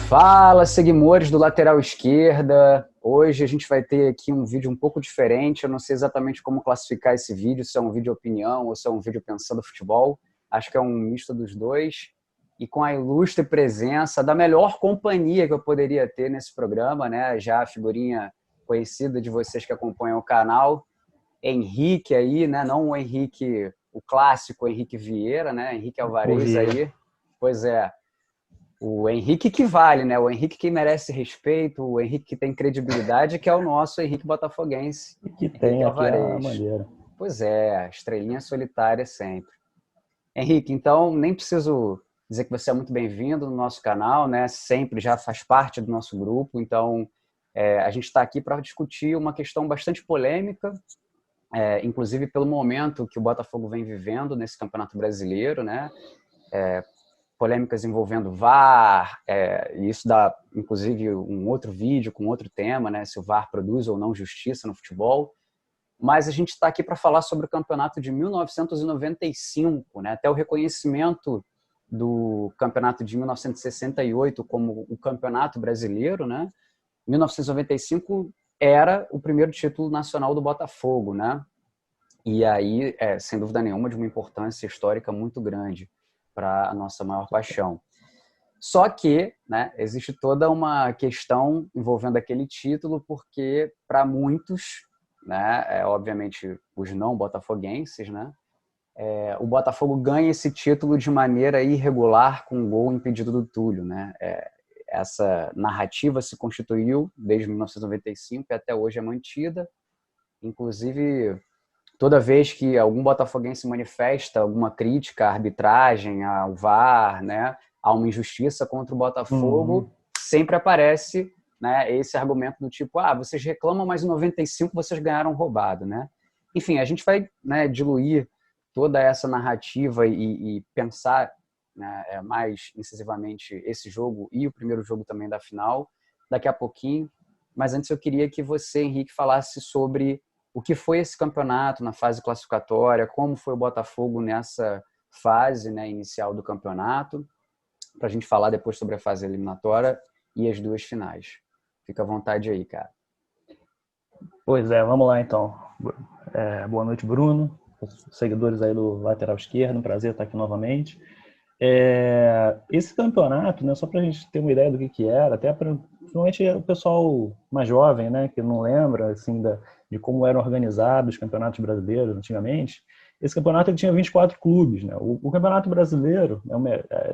Fala, seguidores do Lateral Esquerda. Hoje a gente vai ter aqui um vídeo um pouco diferente. Eu não sei exatamente como classificar esse vídeo, se é um vídeo opinião ou se é um vídeo pensando futebol. Acho que é um misto dos dois. E com a ilustre presença da melhor companhia que eu poderia ter nesse programa, né? Já a figurinha conhecida de vocês que acompanham o canal. Henrique aí, né? Não o Henrique, o clássico Henrique Vieira, né? Henrique Alvarez aí. Pois é. O Henrique que vale, né? O Henrique que merece respeito, o Henrique que tem credibilidade, que é o nosso Henrique botafoguense, E que Henrique tem aqui a Alvarez. bandeira. Pois é, estrelinha solitária sempre. Henrique, então nem preciso dizer que você é muito bem-vindo no nosso canal, né? Sempre já faz parte do nosso grupo, então a gente está aqui para discutir uma questão bastante polêmica, inclusive pelo momento que o Botafogo vem vivendo nesse Campeonato Brasileiro, né? Polêmicas envolvendo VAR, e isso dá, inclusive, um outro vídeo com outro tema, né, se o VAR produz ou não justiça no futebol. Mas a gente está aqui para falar sobre o campeonato de 1995, né, até o reconhecimento do campeonato de 1968 como o campeonato brasileiro, né? 1995 era o primeiro título nacional do Botafogo, né? E aí, sem dúvida nenhuma, de uma importância histórica muito grande para a nossa maior paixão. Só que, né, existe toda uma questão envolvendo aquele título, porque para muitos, né, obviamente os não botafoguenses, né, o Botafogo ganha esse título de maneira irregular com um gol impedido do Túlio, né? Essa narrativa se constituiu desde 1995 e até hoje é mantida. Inclusive, toda vez que algum botafoguense manifesta alguma crítica à arbitragem, ao VAR, né, a uma injustiça contra o Botafogo, sempre aparece, né, esse argumento do tipo, vocês reclamam, mas em 95 vocês ganharam roubado, né? Enfim, a gente vai, né, diluir toda essa narrativa e pensar, né, mais incisivamente esse jogo e o primeiro jogo também da final daqui a pouquinho. Mas antes eu queria que você, Henrique, falasse sobre o que foi esse campeonato na fase classificatória, como foi o Botafogo nessa fase, né, inicial do campeonato, para a gente falar depois sobre a fase eliminatória e as duas finais. Fica à vontade aí, cara. Pois é, vamos lá então. Boa noite, Bruno, seguidores aí do Lateral Esquerdo, um prazer estar aqui novamente. Esse campeonato, né, só para a gente ter uma ideia do que era, até principalmente o pessoal mais jovem, né, que não lembra assim, de como eram organizados os campeonatos brasileiros antigamente. Esse campeonato ele tinha 24 clubes. Né? O Campeonato Brasileiro,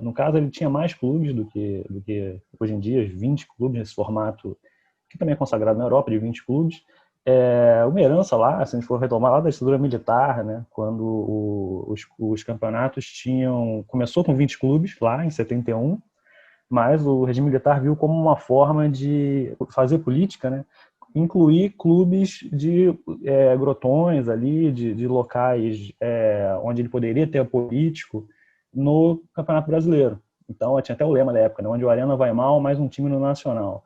no caso, ele tinha mais clubes do que hoje em dia, 20 clubes nesse formato, que também é consagrado na Europa, de 20 clubes. Uma herança lá, se a gente for retomar lá da ditadura militar, né, quando os campeonatos começou com 20 clubes lá em 71, mas o regime militar viu como uma forma de fazer política, né, incluir clubes de grotões ali, de locais onde ele poderia ter apoio político no Campeonato Brasileiro. Então tinha até o lema da época, né, onde o Arena vai mal, mais um time no Nacional.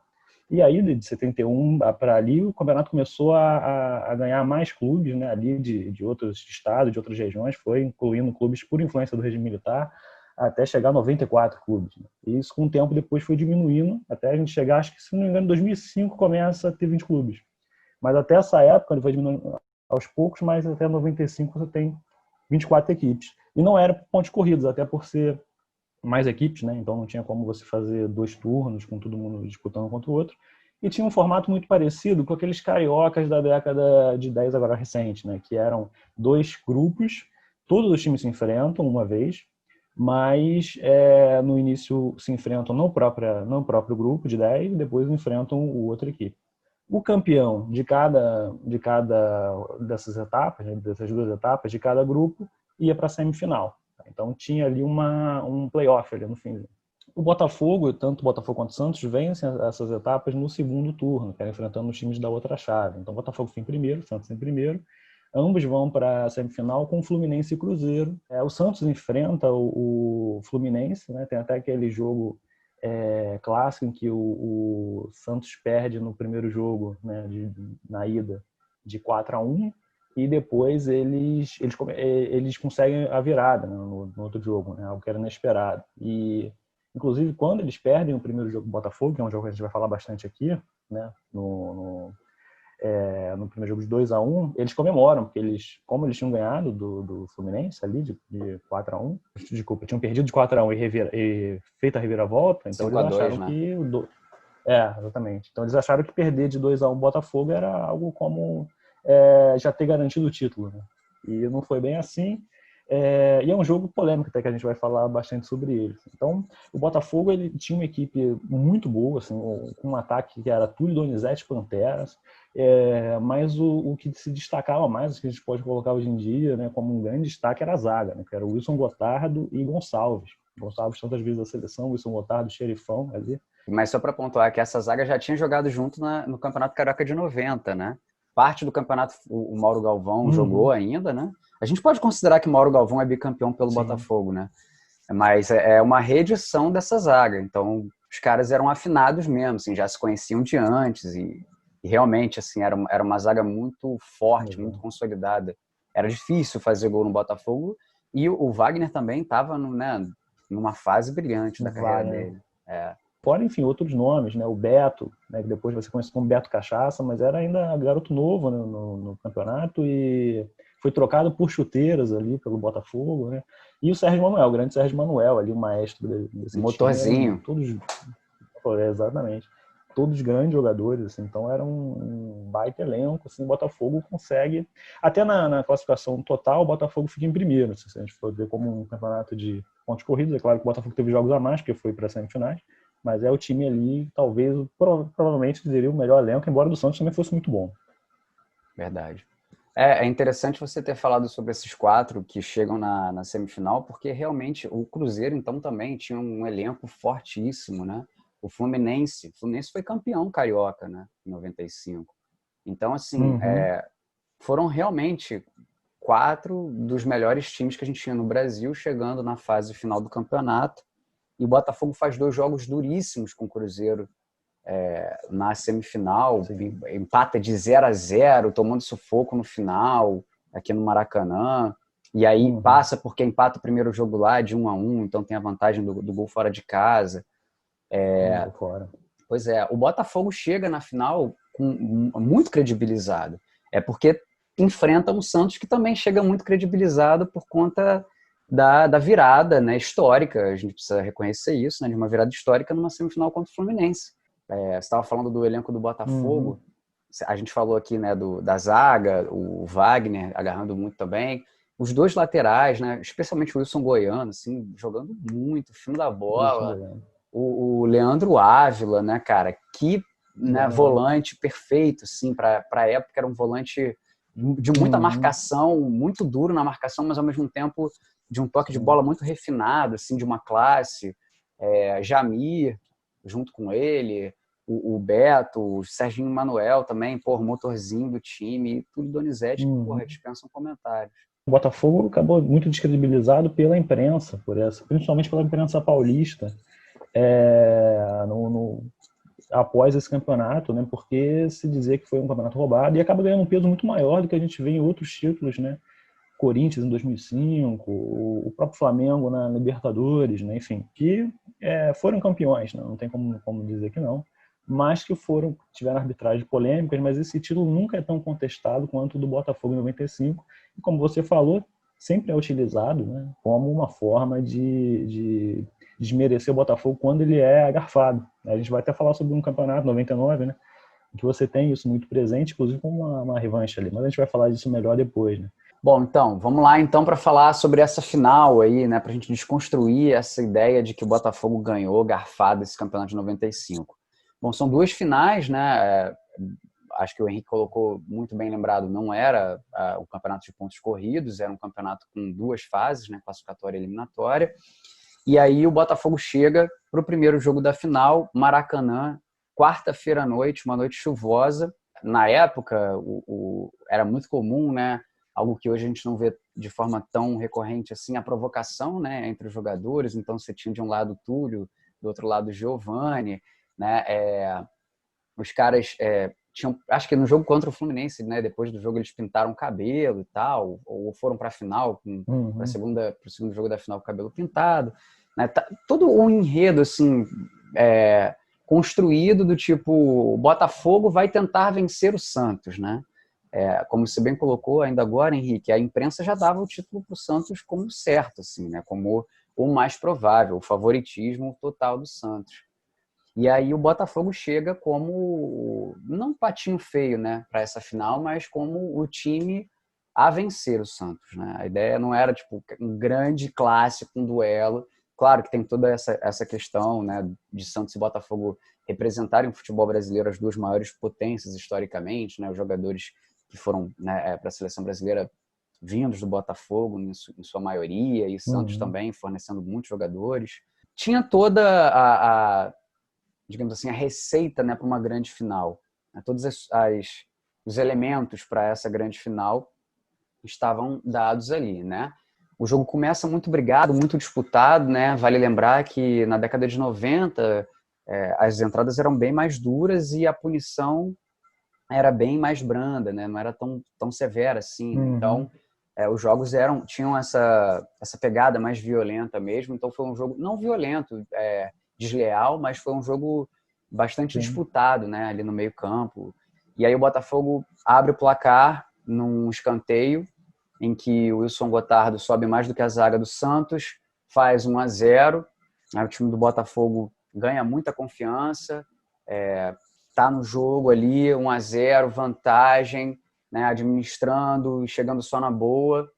E aí, de 71 para ali, o campeonato começou a ganhar mais clubes, né, ali de outros estados, de outras regiões, foi incluindo clubes por influência do regime militar, até chegar a 94 clubes. Né? E isso, com o tempo, depois foi diminuindo, até a gente chegar, acho que, se não me engano, em 2005 começa a ter 20 clubes. Mas até essa época, ele foi diminuindo aos poucos, mas até 95 você tem 24 equipes. E não era pontos corridos, até por ser mais equipes, né? Então não tinha como você fazer 2 turnos com todo mundo disputando contra o outro. E tinha um formato muito parecido com aqueles cariocas da década de 10 agora recente, né? Que eram 2 grupos, todos os times se enfrentam uma vez, mas no início se enfrentam no próprio grupo de 10 e depois enfrentam o outra equipe. O campeão de cada dessas etapas, né, dessas 2 etapas, de cada grupo, ia para a semifinal. Então tinha ali um playoff ali no fim. O Botafogo, tanto o Botafogo quanto o Santos, vencem essas etapas no segundo turno, que era enfrentando os times da outra chave. Então o Botafogo fica em primeiro, o Santos em primeiro. Ambos vão para a semifinal com Fluminense e Cruzeiro. O Santos enfrenta o Fluminense, né? Tem até aquele jogo clássico em que o Santos perde no primeiro jogo, né, na ida, de 4-1, e depois eles conseguem a virada, né, no outro jogo, né, algo que era inesperado. E Inclusive, quando eles perdem o primeiro jogo do Botafogo, que é um jogo que a gente vai falar bastante aqui, né, no primeiro jogo de 2-1, eles comemoram, porque como eles tinham ganhado do Fluminense ali, de 4-1, desculpa, tinham perdido de 4-1 e feito a reviravolta, então eles 5-2, acharam né? que... exatamente. Então eles acharam que perder de 2-1 o Botafogo era algo como já ter garantido o título, né? E não foi bem assim. E é um jogo polêmico até que a gente vai falar bastante sobre ele. Então, o Botafogo ele tinha uma equipe muito boa, assim, com um ataque que era Túlio, Donizete, Panteras, mas o que se destacava mais, que a gente pode colocar hoje em dia, né, como um grande destaque, era a zaga, né, que era o Wilson Gotardo e Gonçalves. Gonçalves tantas vezes da seleção, Wilson Gotardo, xerifão ali. Mas só para pontuar que essa zaga já tinha jogado junto no Campeonato Carioca de 90, né? Parte do campeonato o Mauro Galvão jogou ainda, né? A gente pode considerar que o Mauro Galvão é bicampeão pelo Botafogo, né? Mas é uma reedição dessa zaga. Então, os caras eram afinados mesmo, assim, já se conheciam de antes e realmente, assim, era uma zaga muito forte, muito consolidada. Era difícil fazer gol no Botafogo e o Wagner também estava, né, numa fase brilhante da carreira dele. Fora, enfim, outros nomes, né? O Beto, né, que depois vai ser conhecido como Beto Cachaça, mas era ainda garoto novo, né, no campeonato e foi trocado por chuteiras ali pelo Botafogo, né? E o Sérgio Manuel, o grande Sérgio Manuel, ali o maestro desse Motorzinho. time. Exatamente. Todos grandes jogadores, assim, então era um baita elenco, assim, o Botafogo consegue, até na classificação total, o Botafogo fica em primeiro, se a gente for ver como um campeonato de pontos corridos, é claro que o Botafogo teve jogos a mais, porque foi para as semifinais, mas é o time ali, talvez, provavelmente, diria o melhor elenco, embora o do Santos também fosse muito bom. Verdade. É interessante você ter falado sobre esses 4 que chegam na semifinal, porque realmente o Cruzeiro, então, também tinha um elenco fortíssimo, né? O Fluminense foi campeão carioca, né? Em 95. Então, assim, foram realmente 4 dos melhores times que a gente tinha no Brasil chegando na fase final do campeonato. E o Botafogo faz 2 jogos duríssimos com o Cruzeiro na semifinal, empata de 0-0, tomando sufoco no final, aqui no Maracanã. E aí passa porque empata o primeiro jogo lá de 1-1, então tem a vantagem do gol fora de casa. Pois é, o Botafogo chega na final muito credibilizado. É porque enfrenta um Santos que também chega muito credibilizado por conta da virada, né, histórica. A gente precisa reconhecer isso, né, de uma virada histórica numa semifinal contra o Fluminense. Você estava falando do elenco do Botafogo, a gente falou aqui, né, da zaga, o Wagner agarrando muito também, os 2 laterais, né, especialmente o Wilson Goiano, assim, jogando muito, fino da bola, o Leandro Ávila, né, cara, que, né, volante perfeito, assim, para a época era um volante de muita marcação, muito duro na marcação, mas ao mesmo tempo de um toque de bola muito refinado, assim, de uma classe. Jamir, junto com ele, o Beto, o Serginho Manuel também, motorzinho do time, tudo Donizete, que, dispensam comentários. O Botafogo acabou muito descredibilizado pela imprensa, principalmente pela imprensa paulista, após esse campeonato, né, porque se dizer que foi um campeonato roubado e acaba ganhando um peso muito maior do que a gente vê em outros títulos, né? Corinthians em 2005, o próprio Flamengo na Libertadores, né? Enfim, que foram campeões, né? Não tem como dizer que não, mas que tiveram arbitragens polêmicas, mas esse título nunca é tão contestado quanto o do Botafogo em 95, e como você falou, sempre é utilizado, né, como uma forma de desmerecer o Botafogo quando ele é garfado. A gente vai até falar sobre um campeonato 99, né, que você tem isso muito presente, inclusive com uma revanche ali, mas a gente vai falar disso melhor depois, né. Bom, então, vamos lá então para falar sobre essa final aí, né, para a gente desconstruir essa ideia de que o Botafogo ganhou garfado esse campeonato de 95. Bom, são 2 finais, né, acho que o Henrique colocou muito bem lembrado, não era o campeonato de pontos corridos, era um campeonato com 2 fases, né, classificatória e eliminatória, e aí o Botafogo chega para o primeiro jogo da final, Maracanã, quarta-feira à noite, uma noite chuvosa. Na época, era muito comum, né, algo que hoje a gente não vê de forma tão recorrente assim, a provocação, né, entre os jogadores. Então você tinha de um lado o Túlio, do outro lado o Giovani, né, os caras tinham, acho que no jogo contra o Fluminense, né, depois do jogo eles pintaram o cabelo e tal, ou foram para a final, para o segundo jogo da final com o cabelo pintado. né? Todo um enredo, assim, construído do tipo, o Botafogo vai tentar vencer o Santos, né? Como você bem colocou ainda agora, Henrique, a imprensa já dava o título para o Santos como certo, assim, né? Como o mais provável, o favoritismo total do Santos. E aí o Botafogo chega como, não um patinho feio, né, para essa final, mas como o time a vencer o Santos, né? A ideia não era tipo um grande clássico, um duelo. Claro que tem toda essa questão, né, de Santos e Botafogo representarem o futebol brasileiro, as duas maiores potências historicamente, né, os jogadores que foram, né, para a seleção brasileira vindos do Botafogo em sua maioria, e Santos Uhum. também fornecendo muitos jogadores. Tinha toda digamos assim, a receita, né, para uma grande final. Todos os elementos para essa grande final estavam dados ali, né? O jogo começa muito brigado, muito disputado, né? Vale lembrar que na década de 90 as entradas eram bem mais duras e a punição era bem mais branda, né? Não era tão severa assim, né? Uhum. Então, os jogos tinham essa pegada mais violenta mesmo. Então, foi um jogo não violento, desleal, mas foi um jogo bastante Sim. disputado, né? Ali no meio campo. E aí o Botafogo abre o placar num escanteio em que o Wilson Gotardo sobe mais do que a zaga do Santos, faz 1-0. Aí o time do Botafogo ganha muita confiança, tá no jogo ali, 1-0, vantagem, né, administrando, chegando só na boa,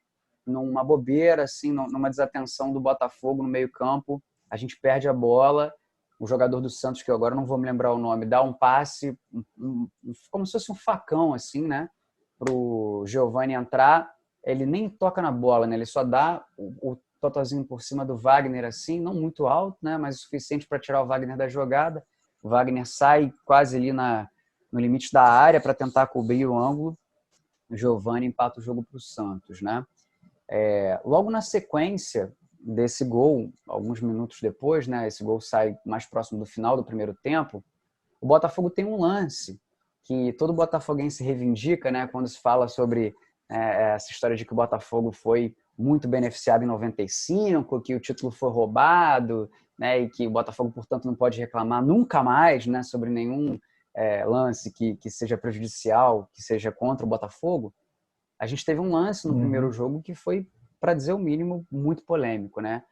numa bobeira, assim, numa desatenção do Botafogo no meio-campo, a gente perde a bola, o jogador do Santos, que eu agora não vou me lembrar o nome, dá um passe, como se fosse um facão, assim, né, pro Giovani entrar, ele nem toca na bola, né, ele só dá o totozinho por cima do Wagner, assim, não muito alto, né, mas o suficiente para tirar o Wagner da jogada. O Wagner sai quase ali no limite da área para tentar cobrir o ângulo. O Giovani empata o jogo para o Santos, né? Logo na sequência desse gol, alguns minutos depois, né? Esse gol sai mais próximo do final do primeiro tempo. O Botafogo tem um lance que todo botafoguense reivindica, né? Quando se fala sobre essa história de que o Botafogo foi muito beneficiado em 95, que o título foi roubado, né? E que o Botafogo, portanto, não pode reclamar nunca mais, né? Sobre nenhum lance que seja prejudicial, que seja contra o Botafogo. A gente teve um lance no primeiro Uhum. jogo que foi, para dizer o mínimo, muito polêmico, né?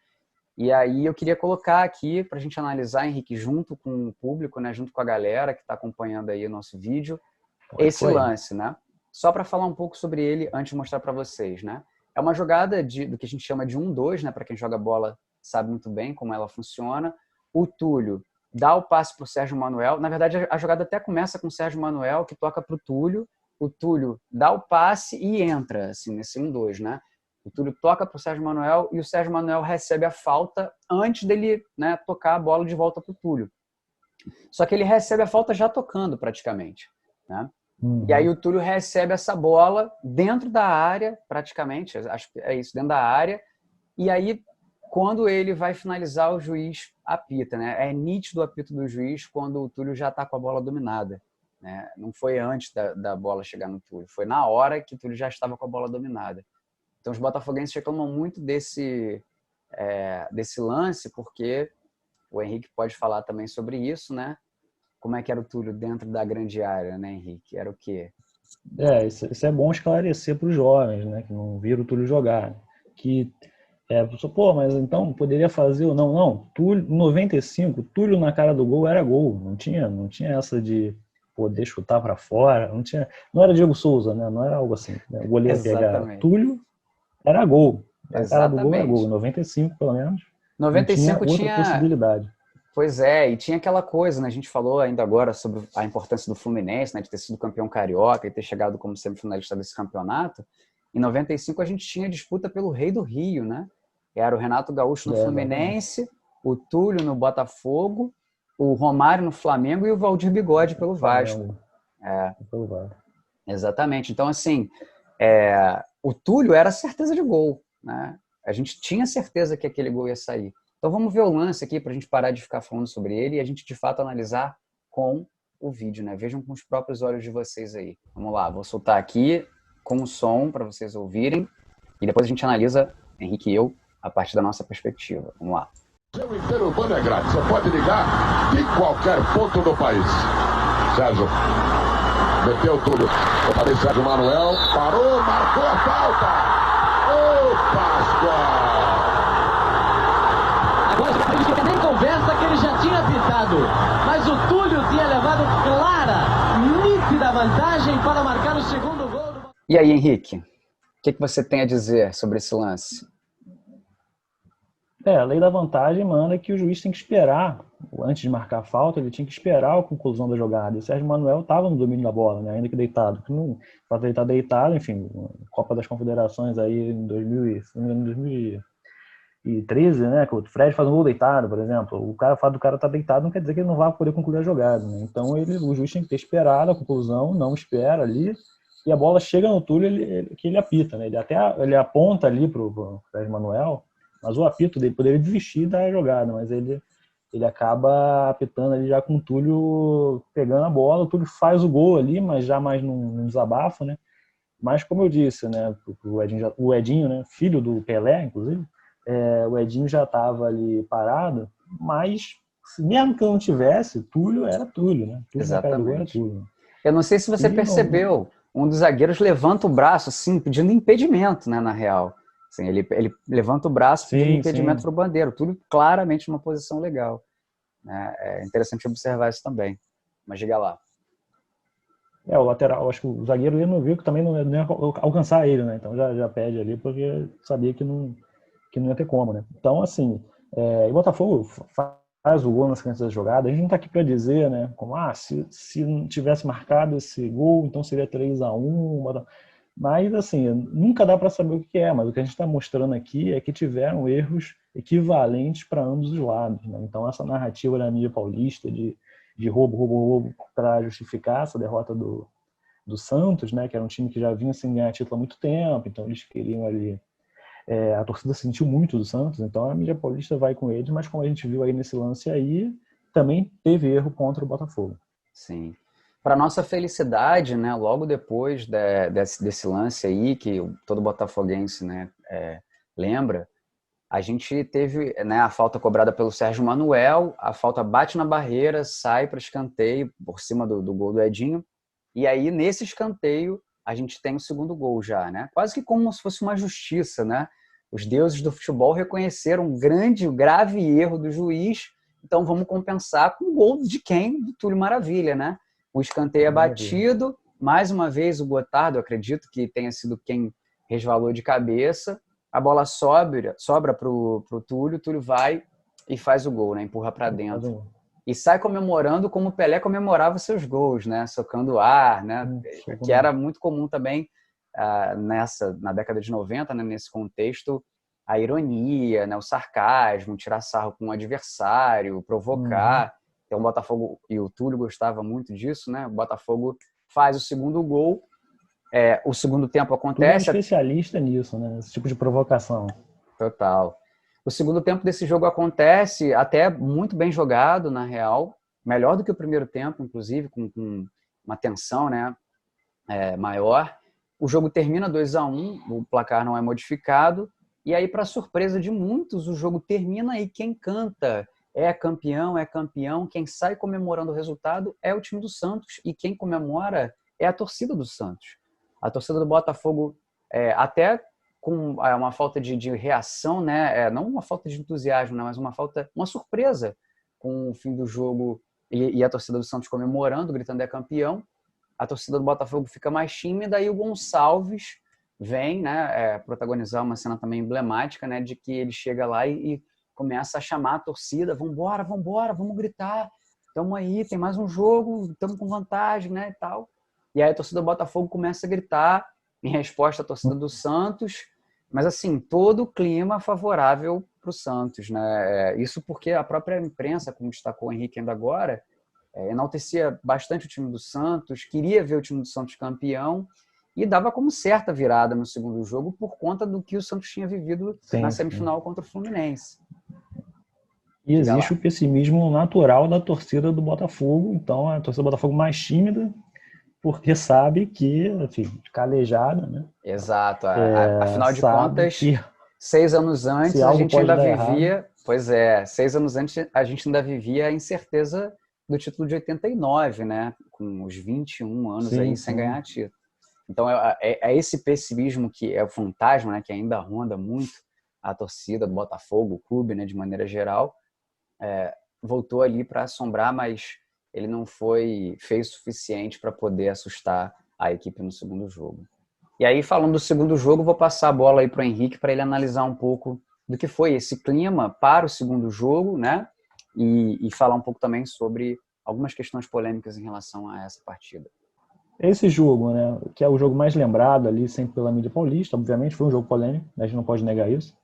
E aí eu queria colocar aqui para a gente analisar, Henrique, junto com o público, né, junto com a galera que está acompanhando aí o nosso vídeo, Pode esse foi. lance, né? Só para falar um pouco sobre ele antes de mostrar para vocês, né? É uma jogada do que a gente chama de 1-2, né? Para quem joga bola sabe muito bem como ela funciona. O Túlio dá o passe para o Sérgio Manuel. Na verdade, a jogada até começa com o Sérgio Manuel, que toca para o Túlio. O Túlio dá o passe e entra, assim, nesse 1-2, né? O Túlio toca para o Sérgio Manuel e o Sérgio Manuel recebe a falta antes dele, né, tocar a bola de volta para o Túlio. Só que ele recebe a falta já tocando, praticamente, né? E aí Uhum. o Túlio recebe essa bola dentro da área, praticamente, acho que é isso, dentro da área. E aí, quando ele vai finalizar, o juiz apita, né? É nítido o apito do juiz quando o Túlio já está com a bola dominada, né? Não foi antes da bola chegar no Túlio, foi na hora que o Túlio já estava com a bola dominada. Então os botafoguenses reclamam muito desse lance, porque o Henrique pode falar também sobre isso, né? Como é que era o Túlio dentro da grande área, né, Henrique? Era o quê? Isso é bom esclarecer para os jovens, né, que não viram o Túlio jogar. Que pô, mas então poderia fazer ou não? Não, Túlio, em 95, Túlio na cara do gol era gol. Não tinha essa de poder chutar para fora. Não era Diego Souza, né? Não era algo assim. Né? O goleiro pegar Exatamente. Túlio era gol. A cara do gol era gol. Em Exatamente. 95, pelo menos, não tinha 95 outra tinha. possibilidade. Pois é, e tinha aquela coisa, né? A gente falou ainda agora sobre a importância do Fluminense, né? De ter sido campeão carioca e ter chegado como semifinalista desse campeonato. Em 95 a gente tinha disputa pelo Rei do Rio, né? Era o Renato Gaúcho no Exatamente. Fluminense, o Túlio no Botafogo, o Romário no Flamengo e o Valdir Bigode pelo Vasco. Flamengo. É, Pelo VAR. exatamente. Então, assim, o Túlio era certeza de gol, né? A gente tinha certeza que aquele gol ia sair. Então vamos ver o lance aqui para a gente parar de ficar falando sobre ele e a gente de fato analisar com o vídeo, né? Vejam com os próprios olhos de vocês aí. Vamos lá, vou soltar aqui com o som para vocês ouvirem e depois a gente analisa, Henrique e eu, a partir da nossa perspectiva. Vamos lá. Seu interurbano é grátis, você pode ligar de qualquer ponto do país. Sérgio, meteu tudo. Eu falei, Sérgio Manuel, parou, marcou a falta. Ô, Pascoal! Agora ele nem conversa que ele já tinha pitado. Mas o Túlio tinha levado clara, nítida vantagem para marcar o segundo gol. E aí, Henrique, o que você tem a dizer sobre esse lance? A lei da vantagem manda que o juiz tem que esperar, antes de marcar a falta, ele tinha que esperar a conclusão da jogada. E o Sérgio Manuel estava no domínio da bola, né? Ainda que deitado. O fato de ele estar deitado, enfim, Copa das Confederações aí em 2013, né? Que o Fred faz um gol deitado, por exemplo. O fato do cara estar deitado não quer dizer que ele não vai poder concluir a jogada, né? Então o juiz tem que ter esperado a conclusão, não espera ali, e a bola chega no Túlio que ele apita, né? Ele aponta ali pro Sérgio Manuel, mas o apito dele poderia desistir da jogada, mas ele acaba apitando ali já com o Túlio pegando a bola. O Túlio faz o gol ali, mas já mais num desabafo, né? Mas como eu disse, né, o Edinho, né, filho do Pelé, inclusive, o Edinho já estava ali parado, mas mesmo que eu não tivesse, Túlio era Túlio, né? Túlio na cara do gol era Túlio. Eu não sei se você percebeu, um dos zagueiros levanta o braço, assim, pedindo impedimento, né, na real. Assim, ele levanta o braço pedindo impedimento para o Bandeira. Túlio claramente numa posição legal. Né? É interessante observar isso também. Mas diga lá. O lateral, acho que o zagueiro ele não viu que também não ia alcançar ele, né? Então já pede ali, porque sabia que não ia ter como, né? Então, assim, o Botafogo faz o gol nas sequência da jogada. A gente não está aqui para dizer, né? Como, se não tivesse marcado esse gol, então seria 3-1. Mas, assim, nunca dá para saber o que é. Mas o que a gente está mostrando aqui é que tiveram erros equivalentes para ambos os lados, né? Então, essa narrativa da mídia paulista de roubo para justificar essa derrota do Santos, né? Que era um time que já vinha sem ganhar título há muito tempo. Então, eles queriam ali... a torcida sentiu muito do Santos, então a mídia paulista vai com eles, mas como a gente viu aí nesse lance aí, também teve erro contra o Botafogo. Sim. Para nossa felicidade, né, logo depois desse lance aí, que todo botafoguense, né, lembra, a gente teve, né, a falta cobrada pelo Sérgio Manuel, a falta bate na barreira, sai para escanteio, por cima do gol do Edinho, e aí nesse escanteio a gente tem o segundo gol já, né? Quase que como se fosse uma justiça, né? Os deuses do futebol reconheceram um grave erro do juiz, então vamos compensar com o gol de quem? Do Túlio Maravilha, né? O escanteio é batido, mais uma vez o Gotardo, eu acredito que tenha sido quem resvalou de cabeça, a bola sobra para o Túlio vai e faz o gol, né? Empurra para dentro. E sai comemorando como o Pelé comemorava seus gols, né? Socando o ar, né? Que era muito comum também na década de 90, né? Nesse contexto, a ironia, né? O sarcasmo, tirar sarro com o adversário, provocar. Então o Botafogo e o Túlio gostava muito disso, né? O Botafogo faz o segundo gol, o segundo tempo acontece... Túlio é um especialista nisso, né? Esse tipo de provocação. Total. O segundo tempo desse jogo acontece até muito bem jogado, na real, melhor do que o primeiro tempo, inclusive, com uma tensão, né, maior. O jogo termina 2-1, o placar não é modificado, e aí, para surpresa de muitos, o jogo termina e quem canta é campeão, quem sai comemorando o resultado é o time do Santos, e quem comemora é a torcida do Santos. A torcida do Botafogo, até com uma falta de reação, né? Não uma falta de entusiasmo, né? Mas uma surpresa com o fim do jogo e a torcida do Santos comemorando, gritando campeão. A torcida do Botafogo fica mais tímida e o Gonçalves vem, né, protagonizar uma cena também emblemática, né, de que ele chega lá e começa a chamar a torcida, vambora, vamos gritar, estamos aí, tem mais um jogo, estamos com vantagem, né, e tal. E aí a torcida do Botafogo começa a gritar em resposta à torcida do Santos, mas assim, todo o clima favorável para o Santos, né? Isso porque a própria imprensa, como destacou o Henrique ainda agora, enaltecia bastante o time do Santos, queria ver o time do Santos campeão e dava como certa virada no segundo jogo por conta do que o Santos tinha vivido na semifinal contra o Fluminense. E existe o pessimismo natural da torcida do Botafogo, então a torcida do Botafogo mais tímida, porque sabe que, enfim, calejada, né? Exato. Afinal de contas, 6 anos antes, a gente ainda vivia Pois é, 6 anos antes a gente ainda vivia a incerteza do título de 89, né? Com os 21 anos Sim, aí sem ganhar título. Então é esse pessimismo que é o fantasma, né? Que ainda ronda muito a torcida do Botafogo, o clube, né? De maneira geral, voltou ali para assombrar, mas ele não fez o suficiente para poder assustar a equipe no segundo jogo. E aí, falando do segundo jogo, vou passar a bola aí para o Henrique para ele analisar um pouco do que foi esse clima para o segundo jogo, né? E falar um pouco também sobre algumas questões polêmicas em relação a essa partida. Esse jogo, né, que é o jogo mais lembrado ali sempre pela mídia paulista, obviamente foi um jogo polêmico, a gente não pode negar isso,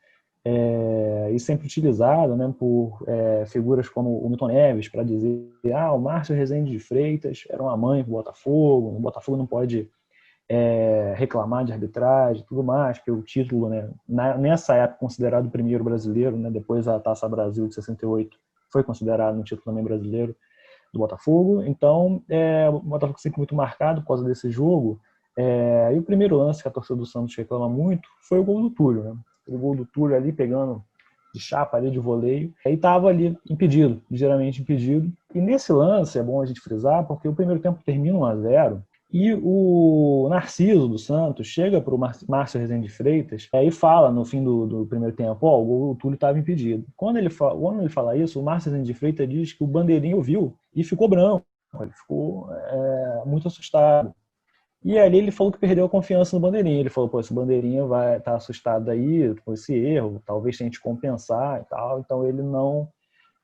e sempre utilizado, né, por figuras como o Milton Neves para dizer o Márcio Rezende de Freitas era uma mãe para o Botafogo não pode reclamar de arbitragem e tudo mais, porque o título, né, nessa época considerado o primeiro brasileiro, né, depois a Taça Brasil de 68 foi considerado um título também brasileiro do Botafogo. Então o Botafogo sempre muito marcado por causa desse jogo, e o primeiro lance que a torcida do Santos reclama muito foi o gol do Túlio, né? O gol do Túlio ali pegando de chapa ali de voleio, e estava ali impedido, ligeiramente impedido, e nesse lance é bom a gente frisar, porque o primeiro tempo termina 1-0, e o Narciso do Santos chega para o Márcio Rezende de Freitas e fala no fim do primeiro tempo, o gol do Túlio estava impedido. Quando ele fala isso, o Márcio Rezende de Freitas diz que o bandeirinha ouviu e ficou branco, ele ficou muito assustado. E ali ele falou que perdeu a confiança no bandeirinha. Ele falou, esse bandeirinha vai estar assustado aí com esse erro, talvez tente compensar e tal. Então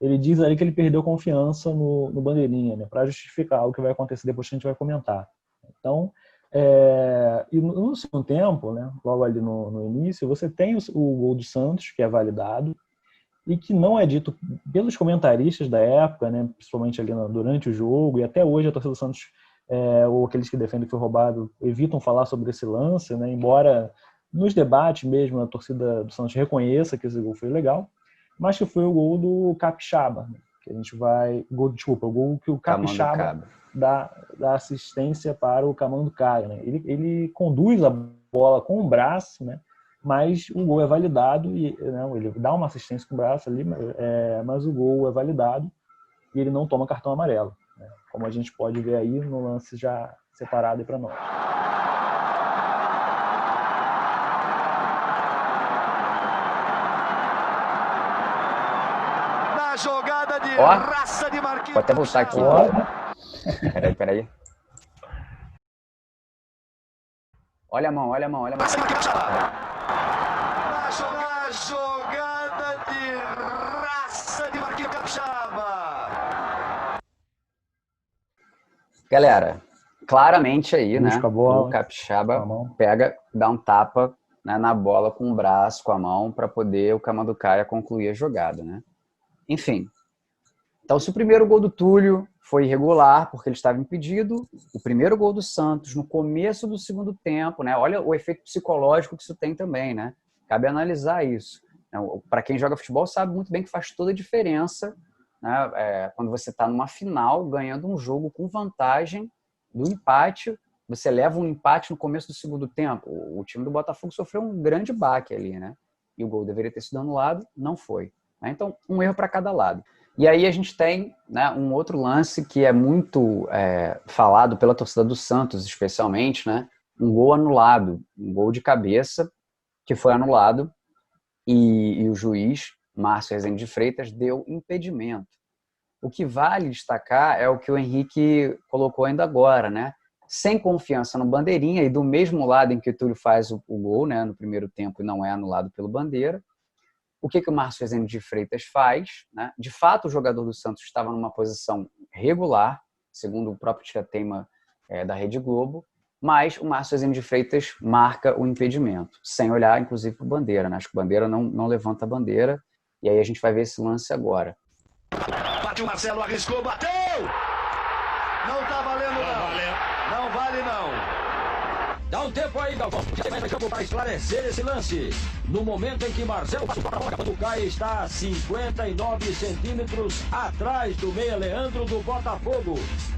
ele diz ali que ele perdeu confiança no bandeirinha, né, para justificar o que vai acontecer depois que a gente vai comentar. Então, e no segundo tempo, né, logo ali no início, você tem o gol do Santos, que é validado, e que não é dito pelos comentaristas da época, né, principalmente ali durante o jogo, e até hoje a torcida do Santos, ou aqueles que defendem que foi roubado, evitam falar sobre esse lance, né, embora nos debates mesmo a torcida do Santos reconheça que esse gol foi legal, mas que foi o gol do Capixaba, né, que a gente vai... o gol que o Capixaba dá assistência para o Camanducaia, né? Ele conduz a bola com o braço, né? Mas o gol é validado, e né, ele dá uma assistência com o braço ali, mas o gol é validado e ele não toma cartão amarelo, né? Como a gente pode ver aí no lance já separado para nós. Na jogada de raça de Marquinhos. Vou até voltar aqui. Peraí. Olha a mão. Na jogada de raça de Marquinhos Capixaba. Galera, claramente aí, né? Bola, o Capixaba dá um tapa, né, na bola com o braço, com a mão, para poder o Camanducaia concluir a jogada, né? Enfim. Então, se o primeiro gol do Túlio foi irregular, porque ele estava impedido, o primeiro gol do Santos no começo do segundo tempo, né? Olha o efeito psicológico que isso tem também, né? Cabe analisar isso. Para quem joga futebol sabe muito bem que faz toda a diferença, né? Quando você está numa final, ganhando um jogo com vantagem do empate, você leva um empate no começo do segundo tempo. O time do Botafogo sofreu um grande baque ali, né? E o gol deveria ter sido anulado, não foi. Então, um erro para cada lado. E aí a gente tem, né, um outro lance que é muito falado pela torcida do Santos, especialmente, né, um gol anulado, um gol de cabeça que foi anulado e o juiz, Márcio Rezende de Freitas, deu impedimento. O que vale destacar é o que o Henrique colocou ainda agora, né? Sem confiança no bandeirinha e do mesmo lado em que o Túlio faz o gol, né, no primeiro tempo e não é anulado pelo bandeira. O que o Márcio Rezende de Freitas faz, né? De fato, o jogador do Santos estava numa posição regular, segundo o próprio tira-teima da Rede Globo, mas o Márcio Rezende de Freitas marca o impedimento, sem olhar, inclusive, para o bandeira, né? Acho que o bandeira não levanta a bandeira, e aí a gente vai ver esse lance agora. Bate o Marcelo, arriscou, bateu! Não tá valendo, não. Não vale, não. Dá um tempo aí, Galvão. Tem mais campo para esclarecer esse lance. No momento em que Marcelo passa para a bola, o Caio está 59 centímetros atrás do meia Leandro do Botafogo.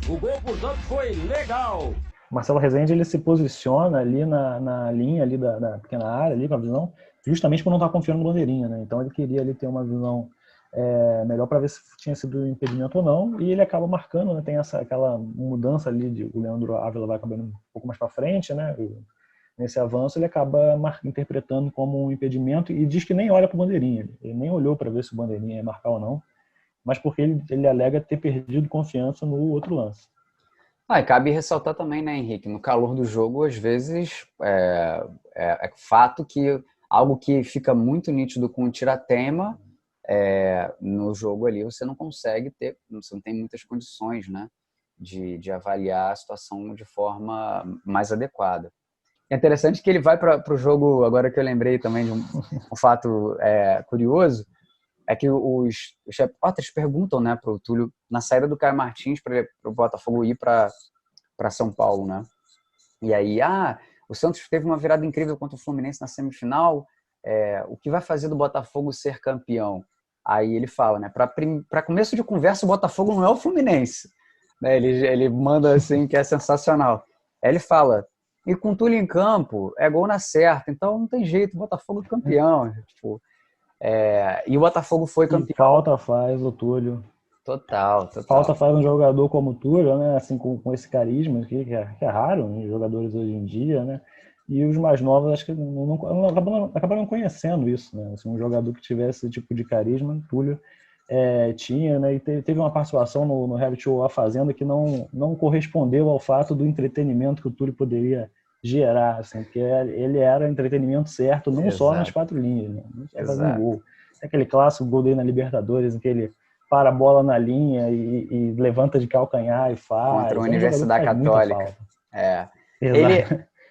O gol, portanto, foi legal. Marcelo Rezende, ele se posiciona ali na linha ali da pequena área, ali com a visão, justamente por não estar confiando no bandeirinha, né? Então ele queria ali ter uma visão melhor para ver se tinha sido impedimento ou não, e ele acaba marcando, né? Tem aquela mudança ali, o Leandro Ávila vai acabando um pouco mais para frente, né? Nesse avanço ele acaba interpretando como um impedimento e diz que nem olha para o bandeirinha, ele nem olhou para ver se o bandeirinha ia marcar ou não, mas porque ele alega ter perdido confiança no outro lance. E cabe ressaltar também, né, Henrique, no calor do jogo, às vezes, é fato que algo que fica muito nítido com o tiratema, no jogo ali você não consegue ter, você não tem muitas condições, né, de avaliar a situação de forma mais adequada. É interessante que ele vai para o jogo, agora que eu lembrei também de um fato curioso, é que os repórteres perguntam, né, para o Túlio, na saída do Caio Martins para o Botafogo ir para São Paulo, né? E aí, o Santos teve uma virada incrível contra o Fluminense na semifinal, o que vai fazer do Botafogo ser campeão? Aí ele fala, né, para começo de conversa, o Botafogo não é o Fluminense, né? Ele manda assim, que é sensacional. Aí ele fala, e com o Túlio em campo, é gol na certa, então não tem jeito, o Botafogo é campeão. Tipo, e o Botafogo foi campeão. E falta faz o Túlio. Total. Falta faz um jogador como o Túlio, né? Assim, com esse carisma que é raro em jogadores hoje em dia, né? E os mais novos acho que acabaram não conhecendo isso, né? Assim, um jogador que tivesse esse tipo de carisma, o Túlio tinha, né? E teve uma participação no reality show A Fazenda que não correspondeu ao fato do entretenimento que o Túlio poderia gerar, assim, porque ele era o entretenimento certo, não só nas 4 linhas, né? Não só fazer um gol. Aquele clássico gol dele na Libertadores, em que ele para a bola na linha e levanta de calcanhar e faz. Contra a Universidade Católica.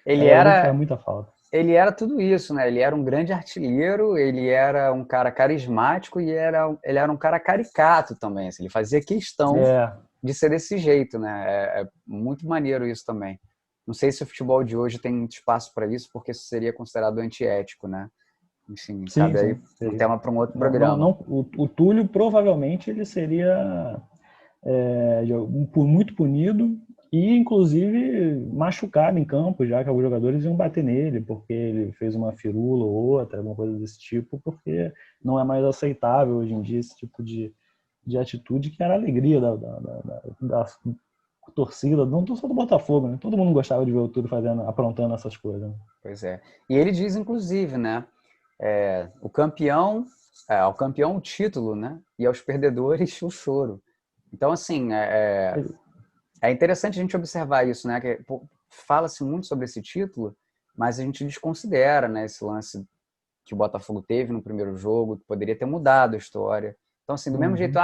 Ele faz muita falta. Ele era tudo isso, né? Ele era um grande artilheiro, ele era um cara carismático e ele era um cara caricato também. Assim, ele fazia questão de ser desse jeito, né? É muito maneiro isso também. Não sei se o futebol de hoje tem muito espaço para isso, porque isso seria considerado antiético, né? Enfim, cabe aí um tema para um outro programa. O Túlio provavelmente ele seria muito punido e inclusive machucado em campo, já que alguns jogadores iam bater nele porque ele fez uma firula ou outra, alguma coisa desse tipo, porque não é mais aceitável hoje em dia esse tipo de atitude, que era a alegria da torcida, não só do Botafogo, né? Todo mundo gostava de ver o Túlio aprontando essas coisas, né? Pois é. E ele diz, inclusive, né? Ao campeão o título, né? E aos perdedores o choro. Então, assim, é interessante a gente observar isso, né? Que fala-se muito sobre esse título, mas a gente desconsidera, né, esse lance que o Botafogo teve no primeiro jogo, que poderia ter mudado a história. Então, assim, do mesmo jeito,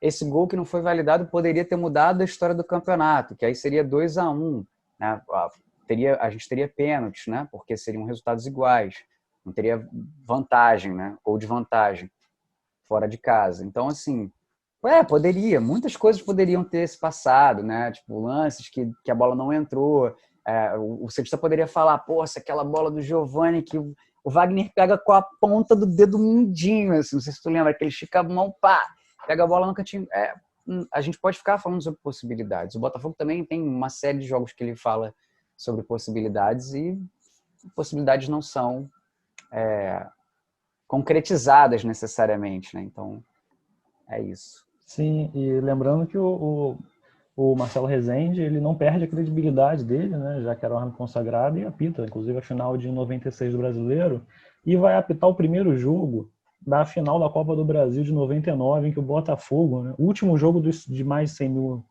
esse gol que não foi validado poderia ter mudado a história do campeonato, que aí seria 2-1, né? A gente teria pênaltis, né? Porque seriam resultados iguais. Não teria vantagem, né? Ou desvantagem fora de casa. Então, assim, muitas coisas poderiam ter se passado, né? Tipo, lances que a bola não entrou. O cientista poderia falar, se aquela bola do Giovani que o Wagner pega com a ponta do dedo mindinho, assim, não sei se tu lembra, que ele estica a mão, pega a bola no cantinho. A gente pode ficar falando sobre possibilidades. O Botafogo também tem uma série de jogos que ele fala sobre possibilidades e possibilidades não são concretizadas necessariamente, né? Então, é isso. Sim, e lembrando que o Marcelo Rezende, ele não perde a credibilidade dele, né? Já que era um árbitro consagrado, e apita, inclusive, a final de 96 do Brasileiro, e vai apitar o primeiro jogo da final da Copa do Brasil de 99, em que o Botafogo, né? O último jogo de mais de 100 mil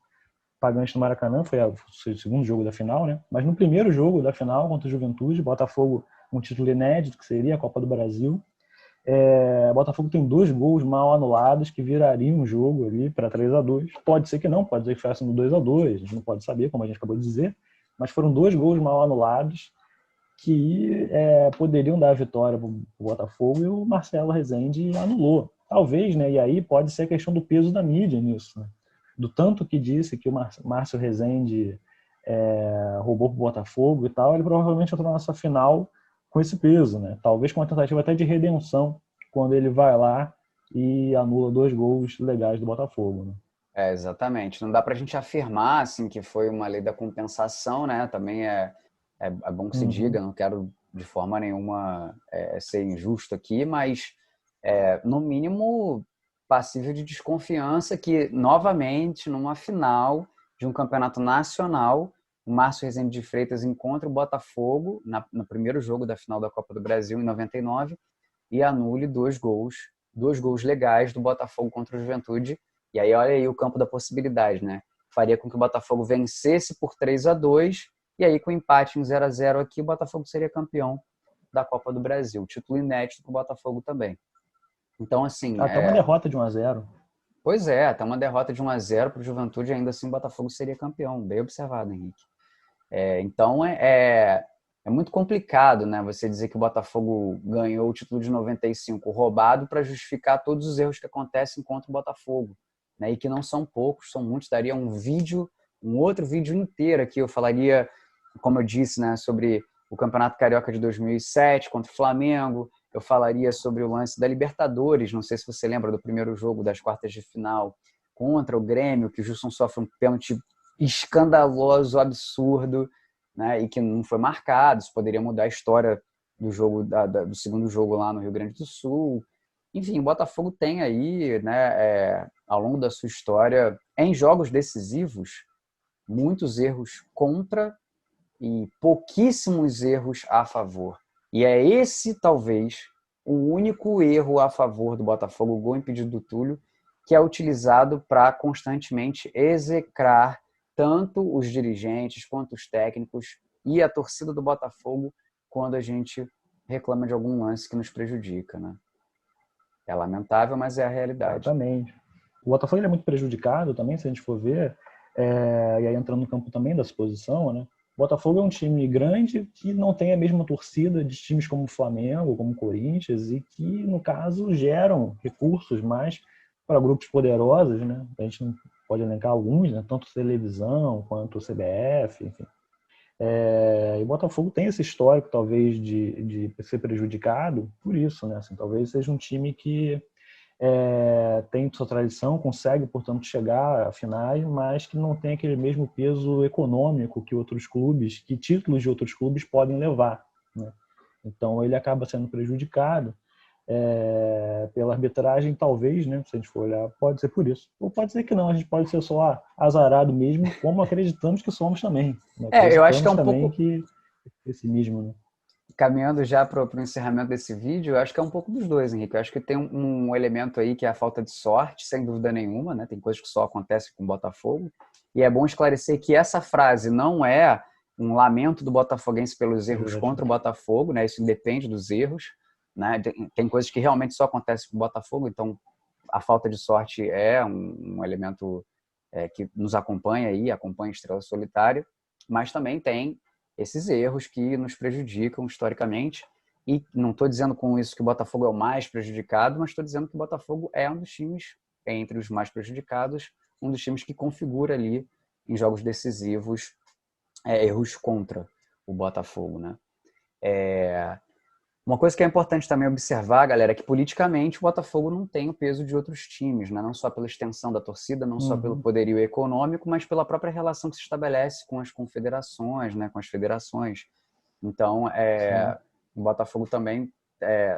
pagantes no Maracanã, foi o segundo jogo da final, né? Mas no primeiro jogo da final contra o Juventude, Botafogo, um título inédito, que seria a Copa do Brasil. Botafogo tem 2 gols mal anulados que virariam um jogo ali para 3-2. Pode ser que não, pode ser que fosse no 2-2, a gente não pode saber, como a gente acabou de dizer, mas foram 2 gols mal anulados que poderiam dar a vitória para o Botafogo, e o Marcelo Rezende anulou. Talvez, né? E aí pode ser a questão do peso da mídia nisso, né? Do tanto que disse que o Márcio Rezende roubou para o Botafogo e tal, ele provavelmente entrou nessa final com esse peso, né? Talvez com uma tentativa até de redenção, quando ele vai lá e anula 2 gols legais do Botafogo, né? Exatamente. Não dá pra gente afirmar, assim, que foi uma lei da compensação, né? Também é bom que se diga, não quero de forma nenhuma ser injusto aqui, mas no mínimo passível de desconfiança que, novamente, numa final de um campeonato nacional, o Márcio Rezende de Freitas encontra o Botafogo no primeiro jogo da final da Copa do Brasil, em 99, e anule 2 gols legais do Botafogo contra o Juventude. E aí, olha aí o campo da possibilidade, né? Faria com que o Botafogo vencesse por 3-2, e aí com empate em 0-0 aqui, o Botafogo seria campeão da Copa do Brasil. Título inédito para o Botafogo também. Então, assim... Até uma derrota de 1-0. Pois é, até uma derrota de 1-0 para o Juventude, ainda assim o Botafogo seria campeão. Bem observado, Henrique. Então, é muito complicado, né, você dizer que o Botafogo ganhou o título de 95 roubado para justificar todos os erros que acontecem contra o Botafogo, né, e que não são poucos, são muitos. Daria um outro vídeo inteiro aqui. Eu falaria, como eu disse, né, sobre o Campeonato Carioca de 2007 contra o Flamengo. Eu falaria sobre o lance da Libertadores. Não sei se você lembra do primeiro jogo das quartas de final contra o Grêmio, que o Gilson sofre um pênalti escandaloso, absurdo, né, e que não foi marcado. Isso poderia mudar a história do jogo do segundo jogo lá no Rio Grande do Sul. Enfim, o Botafogo tem aí, né, ao longo da sua história, em jogos decisivos, muitos erros contra e pouquíssimos erros a favor. E é esse, talvez, o único erro a favor do Botafogo, o gol impedido do Túlio, que é utilizado para constantemente execrar tanto os dirigentes quanto os técnicos e a torcida do Botafogo quando a gente reclama de algum lance que nos prejudica, né? É lamentável, mas é a realidade. Exatamente. O Botafogo ele é muito prejudicado também, se a gente for ver, e aí entrando no campo também da suposição, né? O Botafogo é um time grande que não tem a mesma torcida de times como o Flamengo, como o Corinthians, e que, no caso, geram recursos mais para grupos poderosos, né? A gente não pode elencar alguns, né? Tanto televisão quanto CBF, enfim. E o Botafogo tem esse histórico, talvez, de ser prejudicado por isso, né? Assim, talvez seja um time que tem sua tradição, consegue, portanto, chegar a finais, mas que não tem aquele mesmo peso econômico que outros clubes, que títulos de outros clubes podem levar, né? Então, ele acaba sendo prejudicado pela arbitragem, talvez, né? Se a gente for olhar, pode ser por isso. Ou pode ser que não, a gente pode ser só azarado mesmo, como acreditamos que somos também, né? Eu acho que é um pouco... que pessimismo, né? Caminhando já para o encerramento desse vídeo, eu acho que é um pouco dos dois, Henrique. Eu acho que tem um elemento aí que é a falta de sorte, sem dúvida nenhuma, né? Tem coisas que só acontecem com o Botafogo. E é bom esclarecer que essa frase não é um lamento do botafoguense pelos erros contra o Botafogo, né? Isso independe dos erros, né? Tem coisas que realmente só acontecem com o Botafogo, então a falta de sorte é um elemento que nos acompanha aí, acompanha a Estrela Solitária, mas também tem esses erros que nos prejudicam historicamente. E não estou dizendo com isso que o Botafogo é o mais prejudicado, mas estou dizendo que o Botafogo é um dos times, entre os mais prejudicados, um dos times que configura ali, em jogos decisivos, erros contra o Botafogo, né? Uma coisa que é importante também observar, galera, é que politicamente o Botafogo não tem o peso de outros times, né? Não só pela extensão da torcida, não só pelo poderio econômico, mas pela própria relação que se estabelece com as confederações, né? Com as federações. Então, o Botafogo também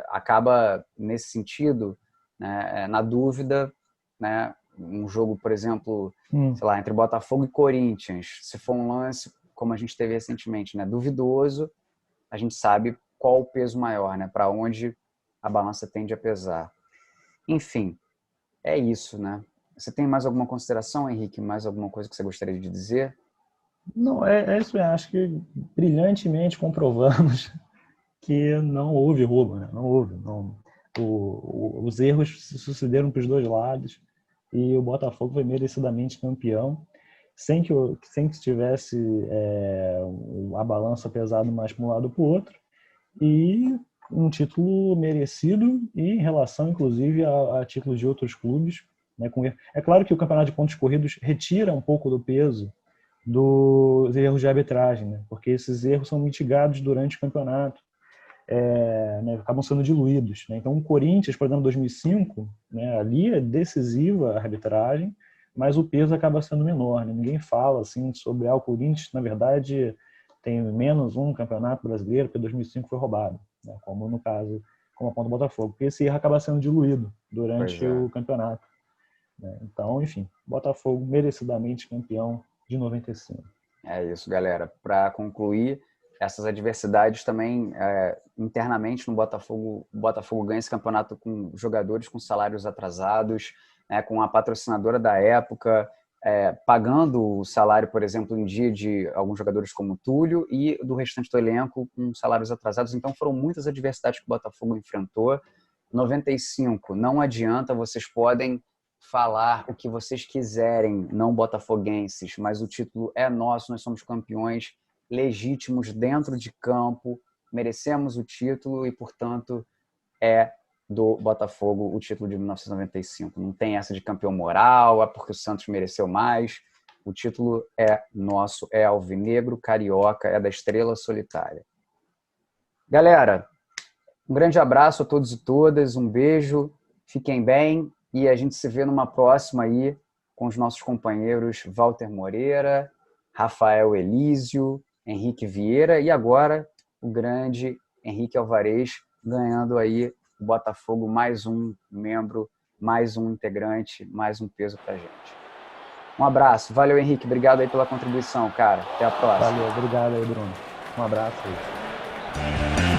acaba, nesse sentido, né, na dúvida, né? Um jogo, por exemplo, sei lá, entre Botafogo e Corinthians, se for um lance, como a gente teve recentemente, né, duvidoso, a gente sabe qual o peso maior, né? Para onde a balança tende a pesar. Enfim, é isso, né? Você tem mais alguma consideração, Henrique? Mais alguma coisa que você gostaria de dizer? Não, é isso mesmo. Acho que brilhantemente comprovamos que não houve roubo, né? Não houve. Os erros se sucederam para os dois lados e o Botafogo foi merecidamente campeão, sem que tivesse a balança pesada mais para um lado ou para o outro. E um título merecido e em relação, inclusive, a títulos de outros clubes, né? É claro que o campeonato de pontos corridos retira um pouco do peso dos erros de arbitragem, né? Porque esses erros são mitigados durante o campeonato, né? Acabam sendo diluídos, né? Então, o Corinthians, por exemplo, 2005, né? Ali é decisiva a arbitragem, mas o peso acaba sendo menor, né? Ninguém fala assim sobre o Corinthians, na verdade, tem menos um campeonato brasileiro, porque 2005 foi roubado, né? Como como a ponta do Botafogo, porque esse erro acaba sendo diluído durante o campeonato. Né? Então, enfim, Botafogo merecidamente campeão de 95. É isso, galera. Para concluir, essas adversidades também, internamente no Botafogo, o Botafogo ganha esse campeonato com jogadores com salários atrasados, né, com a patrocinadora da época, pagando o salário, por exemplo, em dia de alguns jogadores como o Túlio e do restante do elenco com salários atrasados. Então foram muitas adversidades que o Botafogo enfrentou. 95, não adianta, vocês podem falar o que vocês quiserem, não botafoguenses, mas o título é nosso, nós somos campeões legítimos dentro de campo, merecemos o título e, portanto, é do Botafogo o título de 1995. Não tem essa de campeão moral, é porque o Santos mereceu mais. O título é nosso, é alvinegro, carioca, é da Estrela Solitária. Galera, um grande abraço a todos e todas, um beijo, fiquem bem e a gente se vê numa próxima aí com os nossos companheiros Walter Moreira, Rafael Elísio, Henrique Vieira e agora o grande Henrique Alvarez ganhando aí o Botafogo mais um membro, mais um integrante, mais um peso pra gente. Um abraço. Valeu, Henrique. Obrigado aí pela contribuição, cara. Até a próxima. Valeu. Obrigado aí, Bruno. Um abraço aí.